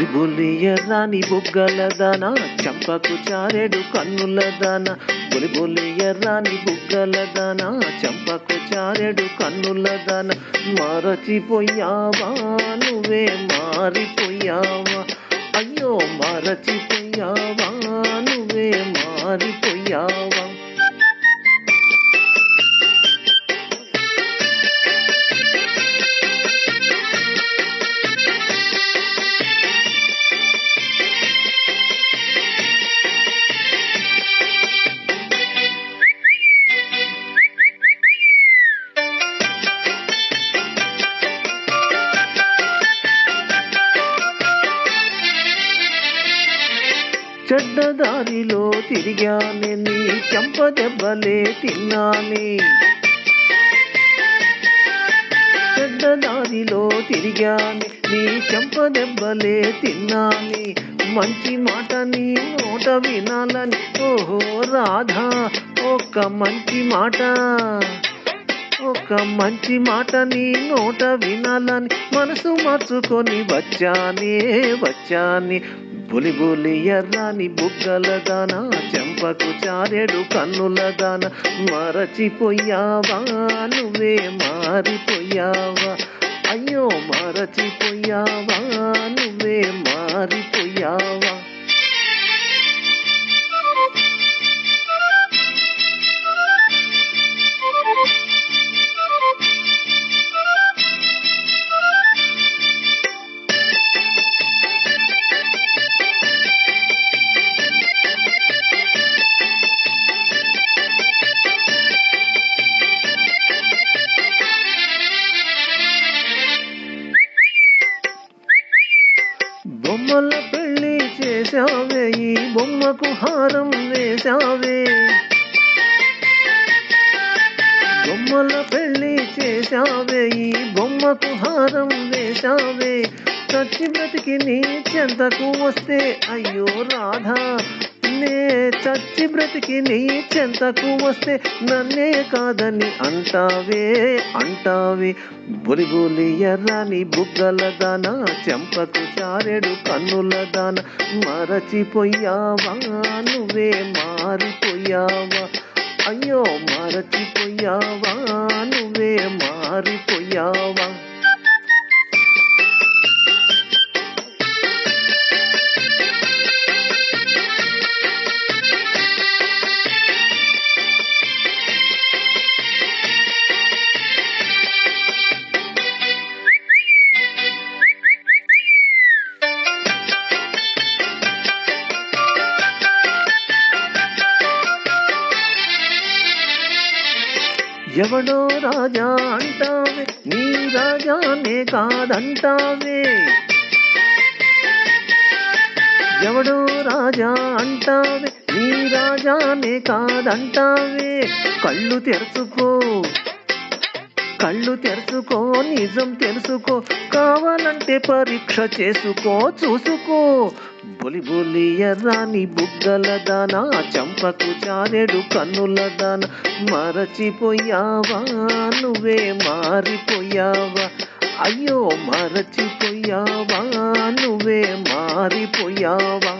బుల్లి ఎర్రాని బుగ్గల దాన చంపకు చారెడు కన్నుల దాన బుల్లి ఎర్రాని బుగ్గల దాన చంపకు చారెడు కన్నుల దాన మరచిపోయావా నువ్వే మారిపోయావా అయ్యో మరచిపోయావా నువ్వే మారిపోయావా చెడ్డదారిలో తిరిగానే నీ చెంపదెబ్బలే తిన్నానే చెడ్డదారిలో తిరిగానే నీ చెంపదెబ్బలే తిన్నానే మంచి మాట నీ నోట వినాలని ఓహో రాధా ఒక మంచి మాట నీ నోట వినాలని మనసు మార్చుకొని వచ్చానే బులి ఎర్రాని బుగ్గల దాన చెంపకు చారెడు కన్నుల దాన మరచిపోయావా నువ్వే మారిపోయావా అయ్యో మరచిపోయావా నువ్వే మారిపోయావా బొమ్మల పెళ్లి చేశావే ఈ బొమ్మకు హారం వేశావే బొమ్మల పెళ్లి చేశావే ఈ బొమ్మకు హారం వేశావే చచ్చి బ్రతికి నీ చెంతకు వస్తే అయ్యో రాధా నే చచ్చి బ్రతికి నీ చెంతకు వస్తే నన్నే కాదని అంటావే బులి ఎర్రాని బుగ్గల దాన చెంపకు చారెడు కన్నుల దాన మరచిపోయావా నువ్వే మారిపోయావా అయ్యో మరచిపోయావా నువ్వే మారిపోయావా ఎవడో రాజా అంటావే నీ రాజానే కాదంటావే ఎవడో రాజా అంటావే నీ రాజానే కాదంటావే కళ్ళు తెరుచుకో నిజం తెలుసుకో కావాలంటే పరీక్ష చూసుకో బులి ఎర్రాని బుగ్గల దాన చంపకు చారెడు కన్నుల దాన మరచిపోయావా నువ్వే మారిపోయావా అయ్యో మరచిపోయావా నువ్వే మారిపోయావా